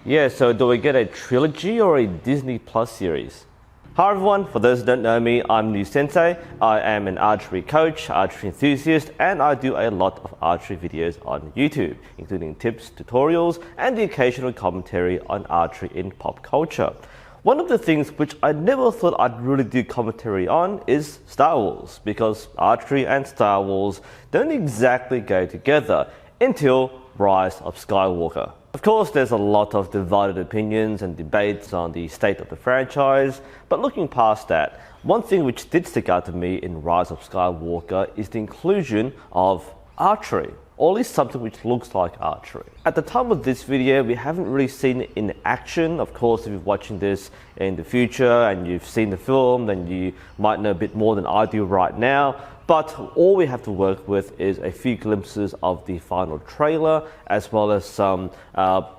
Yeah, so do we get a trilogy or a Disney Plus series? Hi everyone, for those who don't know me, I'm NUSensei. I am an archery coach, archery enthusiast, and I do a lot of archery videos on YouTube, including tips, tutorials, and the occasional commentary on archery in pop culture. One of the things which I never thought I'd really do commentary on is Star Wars, because archery and Star Wars don't exactly go together until Rise of Skywalker. Of course, there's a lot of divided opinions and debates on the state of the franchise, but looking past that, one thing which did stick out to me in Rise of Skywalker is the inclusion of archery, or at least something which looks like archery. At the time of this video, we haven't really seen it in action. Of course, if you're watching this in the future and you've seen the film, then you might know a bit more than I do right now. But all we have to work with is a few glimpses of the final trailer, as well as some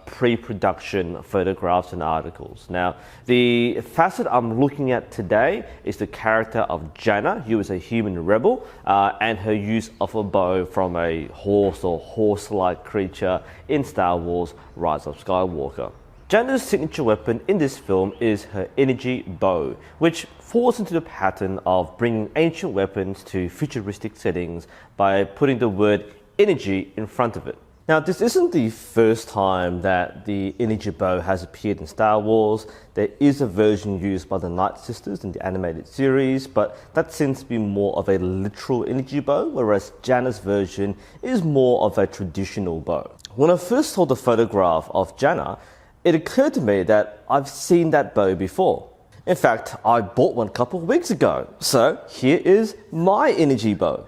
pre-production photographs and articles. Now, the facet I'm looking at today is the character of Jannah, who is a human rebel, and her use of a bow from a horse or horse-like creature in Star Wars Rise of Skywalker. Jannah's signature weapon in this film is her energy bow, which falls into the pattern of bringing ancient weapons to futuristic settings by putting the word energy in front of it. Now, this isn't the first time that the energy bow has appeared in Star Wars. There is a version used by the Night Sisters in the animated series, but that seems to be more of a literal energy bow, whereas Jannah's version is more of a traditional bow. When I first saw the photograph of Jannah, it occurred to me that I've seen that bow before. In fact, I bought one a couple of weeks ago. So here is my energy bow.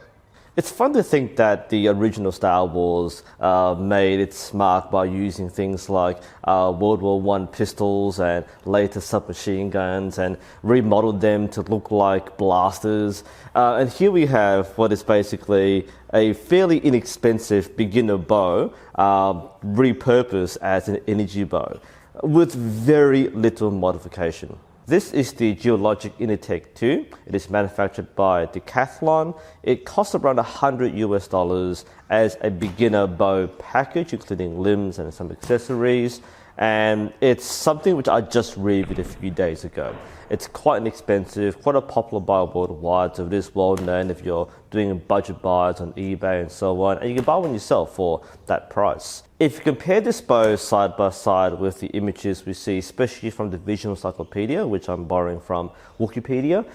It's fun to think that the original Star Wars made its mark by using things like World War I pistols and later submachine guns and remodeled them to look like blasters. And here we have what is basically a fairly inexpensive beginner bow repurposed as an energy bow with very little modification. This is the Geologic Initech 2. It is manufactured by Decathlon. It costs around $100 as a beginner bow package, including limbs and some accessories. And it's something which I just reviewed a few days ago. It's quite inexpensive, quite a popular buy worldwide, so it is well known if you're doing budget buys on eBay and so on, and you can buy one yourself for that price. If you compare this bow side by side with the images we see, especially from the visual encyclopedia, which I'm borrowing from Wookiepedia,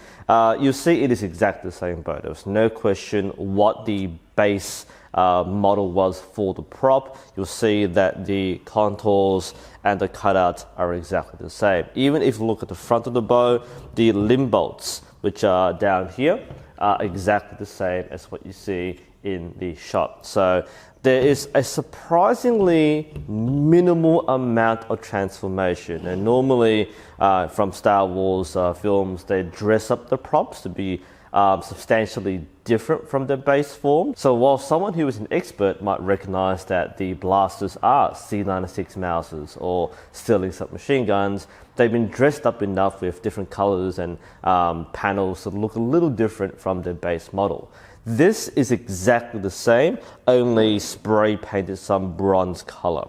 you'll see it is exactly the same bow. There's no question what the base model was for the prop. You'll see that the contours and the cutouts are exactly the same. Even if you look at the front of the bow, the limb bolts, which are down here, are exactly the same as what you see in the shot. So there is a surprisingly minimal amount of transformation. And normally from Star Wars films, they dress up the props to be substantially different from their base form. So while someone who is an expert might recognize that the blasters are C96 Mausers or Sterling submachine guns, they've been dressed up enough with different colors and panels to look a little different from their base model. This is exactly the same, only spray painted some bronze color.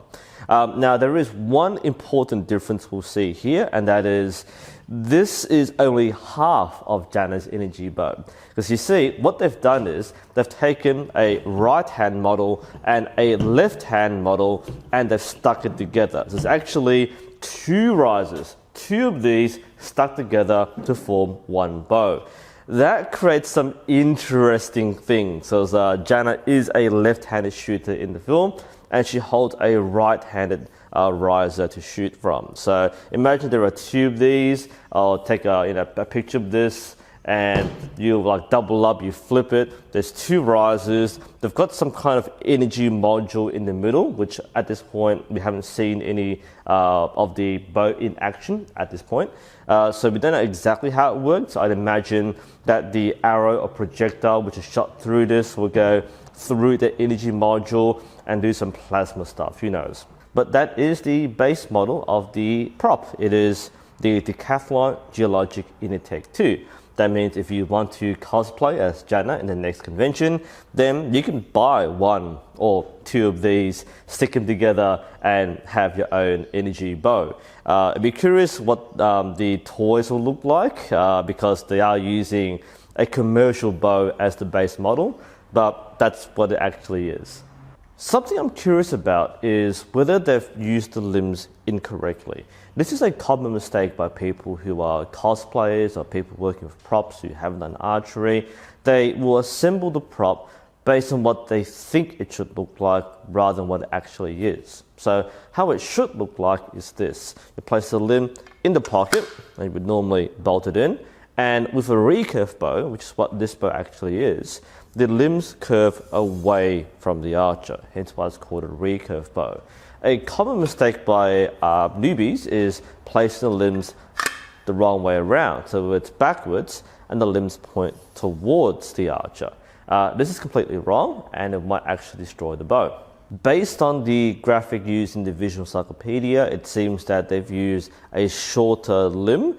Now there is one important difference we'll see here, and that is this is only half of Jannah's energy bow. Because you see, what they've done is they've taken a right-hand model and a left-hand model and they've stuck it together. So there's actually two risers, two of these stuck together to form one bow. That creates some interesting things. So Jannah is a left-handed shooter in the film, and she holds a right-handed riser to shoot from. So imagine there are two of these. I'll take a picture of this, and you like double up, you flip it. There's two risers. They've got some kind of energy module in the middle, which at this point we haven't seen any of the bow in action at this point. So we don't know exactly how it works. I'd imagine that the arrow or projectile which is shot through this will go through the energy module and do some plasma stuff, who knows. But that is the base model of the prop. It is the Decathlon Geologic Initech 2. That means if you want to cosplay as Jannah in the next convention, then you can buy one or 2 of these, stick them together and have your own energy bow. I'd be curious what the toys will look like because they are using a commercial bow as the base model, but that's what it actually is. Something I'm curious about is whether they've used the limbs incorrectly. This is a common mistake by people who are cosplayers or people working with props who haven't done archery. They will assemble the prop based on what they think it should look like rather than what it actually is. So how it should look like is this. You place the limb in the pocket, and you would normally bolt it in, and with a recurve bow, which is what this bow actually is, the limbs curve away from the archer, hence why it's called a recurve bow. A common mistake by newbies is placing the limbs the wrong way around, so it's backwards and the limbs point towards the archer. This is completely wrong and it might actually destroy the bow. Based on the graphic used in the visual encyclopedia, it seems that they've used a shorter limb,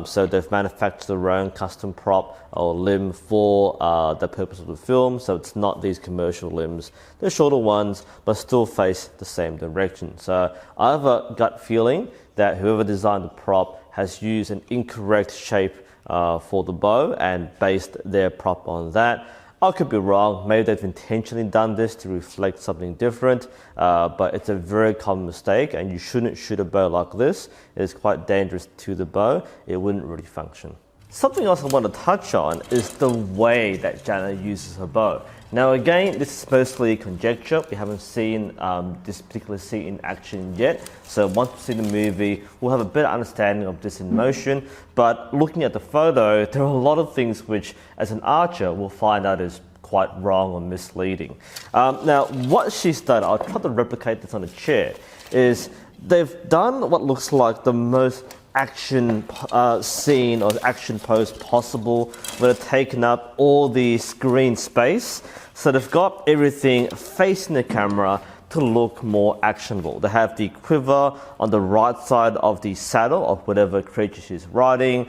so they've manufactured their own custom prop or limb for the purpose of the film, so it's not these commercial limbs. They're shorter ones, but still face the same direction. So I have a gut feeling that whoever designed the prop has used an incorrect shape for the bow and based their prop on that. I could be wrong, maybe they've intentionally done this to reflect something different, but it's a very common mistake and you shouldn't shoot a bow like this. It's quite dangerous to the bow, it wouldn't really function. Something else I want to touch on is the way that Jannah uses her bow. Now again, this is mostly conjecture. We haven't seen this particular scene in action yet. So once we see the movie, we'll have a better understanding of this in motion. But looking at the photo, there are a lot of things which, as an archer, we'll find out is quite wrong or misleading. Now, what she's done, I'll try to replicate this on a chair, is they've done what looks like the most action scene or action pose possible, where they've taken up all the screen space. So they've got everything facing the camera to look more actionable. They have the quiver on the right side of the saddle of whatever creature she's riding.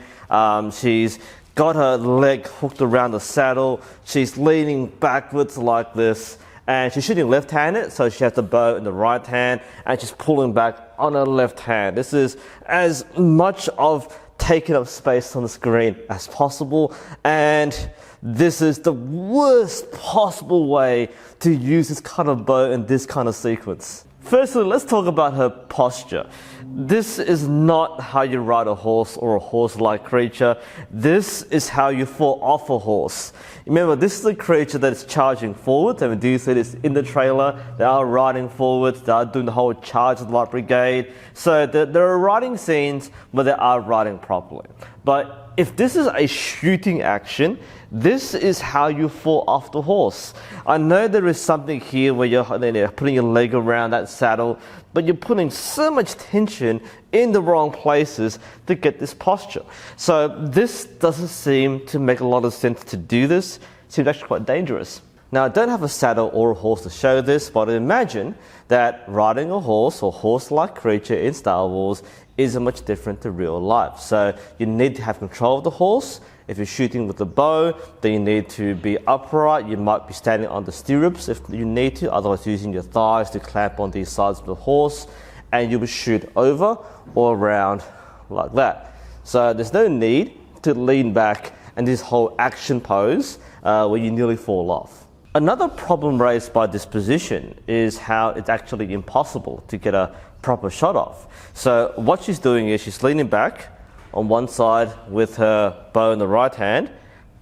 She's got her leg hooked around the saddle. She's leaning backwards like this. And she's shooting left-handed, so she has the bow in the right hand, and she's pulling back on her left hand. This is as much of taking up space on the screen as possible, and this is the worst possible way to use this kind of bow in this kind of sequence. Firstly, let's talk about her posture. This is not how you ride a horse or a horse-like creature. This is how you fall off a horse. Remember, this is a creature that is charging forward, and we do see this in the trailer. They are riding forward, they are doing the whole charge of the light brigade. So there are riding scenes where they are riding properly. But if this is a shooting action, this is how you fall off the horse. I know there is something here where you're putting your leg around that saddle, but you're putting so much tension in the wrong places to get this posture. So this doesn't seem to make a lot of sense to do this. It seems actually quite dangerous. Now, I don't have a saddle or a horse to show this, but imagine that riding a horse or horse-like creature in Star Wars isn't much different to real life. So you need to have control of the horse. If you're shooting with a bow, then you need to be upright. You might be standing on the stirrups if you need to, otherwise using your thighs to clamp on the sides of the horse, and you will shoot over or around like that. So there's no need to lean back and this whole action pose where you nearly fall off. Another problem raised by this position is how it's actually impossible to get a proper shot off. So what she's doing is she's leaning back on one side with her bow in the right hand,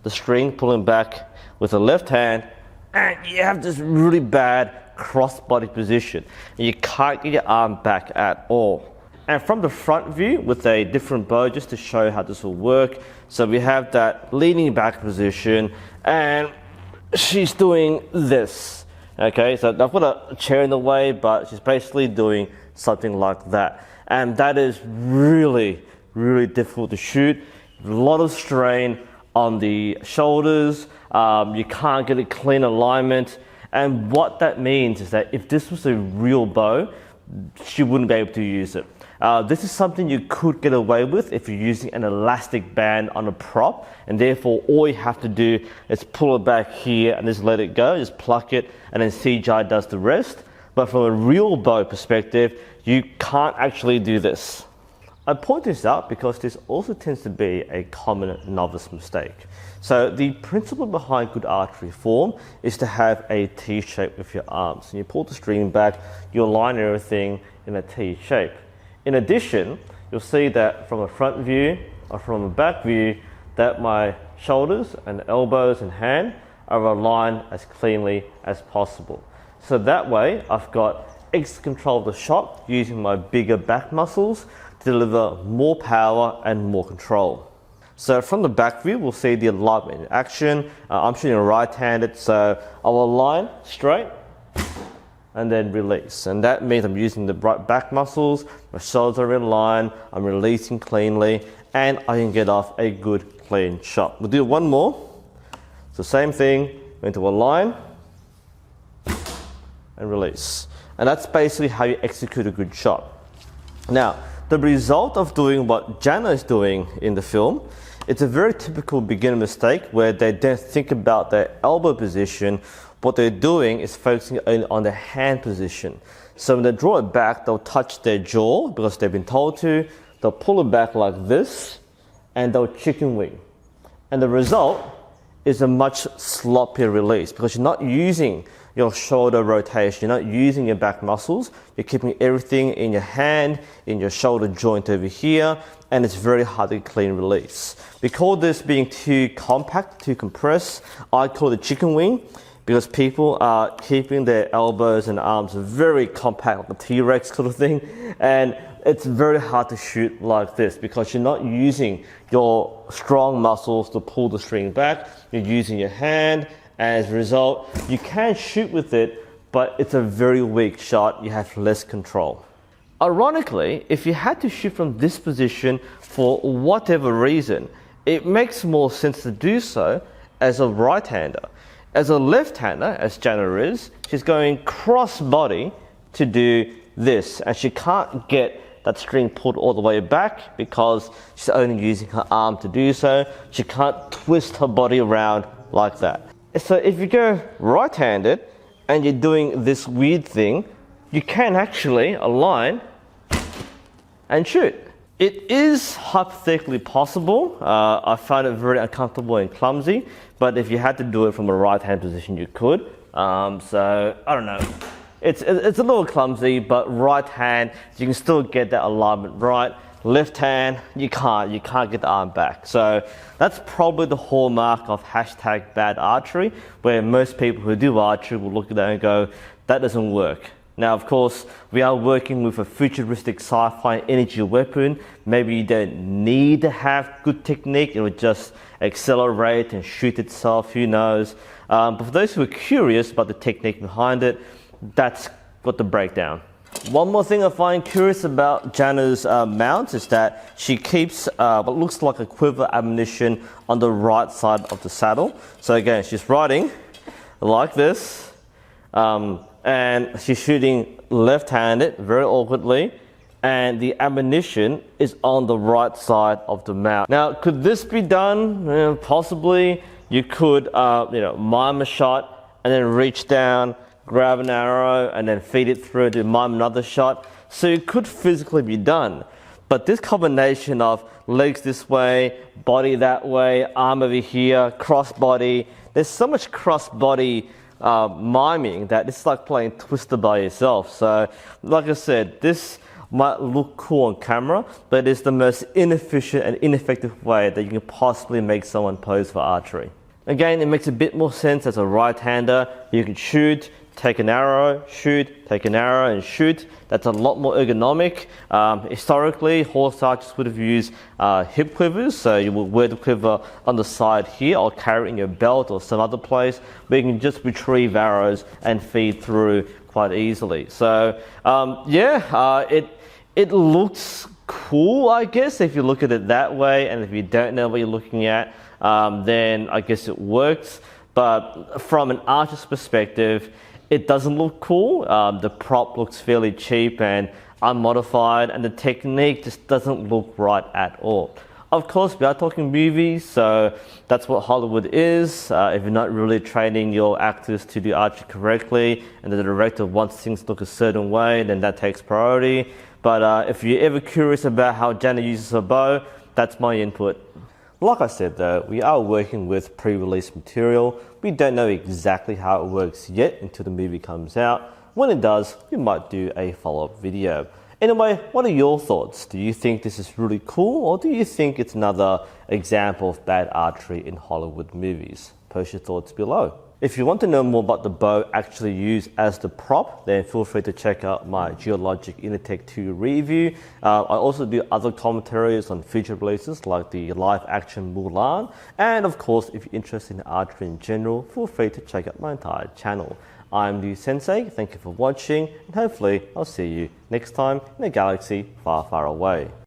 the string pulling back with the left hand, and you have this really bad cross-body position. And you can't get your arm back at all. And from the front view with a different bow, just to show how this will work, so we have that leaning back position, and she's doing this. Okay, so I've got a chair in the way, but she's basically doing something like that. And that is really, really difficult to shoot. A lot of strain on the shoulders. You can't get a clean alignment. And what that means is that if this was a real bow, she wouldn't be able to use it. This is something you could get away with if you're using an elastic band on a prop, and therefore all you have to do is pull it back here and just let it go, just pluck it, and then CGI does the rest. But from a real bow perspective, you can't actually do this. I point this out because this also tends to be a common novice mistake. So the principle behind good archery form is to have a T shape with your arms. And you pull the string back, you align everything in a T shape. In addition, you'll see that from a front view or from a back view that my shoulders and elbows and hand are aligned as cleanly as possible. So that way I've got extra control of the shot using my bigger back muscles to deliver more power and more control. So from the back view, we'll see the alignment in action. I'm shooting right-handed, so I'll align straight and then release. And that means I'm using the right back muscles, my shoulders are in line, I'm releasing cleanly, and I can get off a good clean shot. We'll do one more. So same thing, going to align and release. And that's basically how you execute a good shot. Now, the result of doing what Jannah is doing in the film, it's a very typical beginner mistake where they don't think about their elbow position. What they're doing is focusing on the hand position. So when they draw it back, they'll touch their jaw because they've been told to. They'll pull it back like this, and they'll chicken wing. And the result is a much sloppier release because you're not using your shoulder rotation, you're not using your back muscles, you're keeping everything in your hand, in your shoulder joint over here, and it's very hard to clean release. We call this being too compact, too compressed. I call it chicken wing because people are keeping their elbows and arms very compact, like a T-Rex sort of thing, and it's very hard to shoot like this because you're not using your strong muscles to pull the string back, you're using your hand. As a result, you can shoot with it, but it's a very weak shot. You have less control. Ironically, if you had to shoot from this position for whatever reason, it makes more sense to do so as a right-hander. As a left-hander, as Jannah is, she's going cross-body to do this, and she can't get that string pulled all the way back because she's only using her arm to do so. She can't twist her body around like that. So if you go right-handed and you're doing this weird thing, you can actually align and shoot. It is hypothetically possible. I find it very uncomfortable and clumsy, but if you had to do it from a right-hand position, you could. So I don't know. It's a little clumsy, but right hand, you can still get that alignment right. Left hand, you can't get the arm back. So that's probably the hallmark of #bad archery, where most people who do archery will look at that and go, that doesn't work. Now, of course, we are working with a futuristic sci-fi energy weapon. Maybe you don't need to have good technique. It will just accelerate and shoot itself, who knows. But for those who are curious about the technique behind it, that's got the breakdown. One more thing I find curious about Jannah's mount is that she keeps what looks like a quiver ammunition on the right side of the saddle. So again, she's riding like this, and she's shooting left-handed, very awkwardly, and the ammunition is on the right side of the mount. Now, could this be done? Possibly. You could, mime a shot and then reach down, grab an arrow and then feed it through to mime another shot. So it could physically be done. But this combination of legs this way, body that way, arm over here, cross body, there's so much cross body miming that it's like playing Twister by yourself. So like I said, this might look cool on camera, but it's the most inefficient and ineffective way that you can possibly make someone pose for archery. Again, it makes a bit more sense as a right-hander. You can shoot, take an arrow, shoot, take an arrow and shoot. That's a lot more ergonomic. Historically, horse archers would have used hip quivers, so you would wear the quiver on the side here or carry it in your belt or some other place where you can just retrieve arrows and feed through quite easily. So it looks cool, I guess, if you look at it that way, and if you don't know what you're looking at, then I guess it works. But from an archer's perspective, it doesn't look cool. The prop looks fairly cheap, and unmodified, and the technique just doesn't look right at all. Of course, we are talking movies, so that's what Hollywood is. If you're not really training your actors to do archery correctly, and the director wants things to look a certain way, then that takes priority. But if you're ever curious about how Jannah uses her bow, that's my input. Like I said though, we are working with pre-release material. We don't know exactly how it works yet until the movie comes out. When it does, we might do a follow-up video. Anyway, what are your thoughts? Do you think this is really cool, or do you think it's another example of bad archery in Hollywood movies? Post your thoughts below. If you want to know more about the bow actually used as the prop, then feel free to check out my Geologic Initech 2 review. I also do other commentaries on future releases like the live-action Mulan. And of course, if you're interested in archery in general, feel free to check out my entire channel. I'm NUSensei, thank you for watching, and hopefully I'll see you next time in a galaxy far, far away.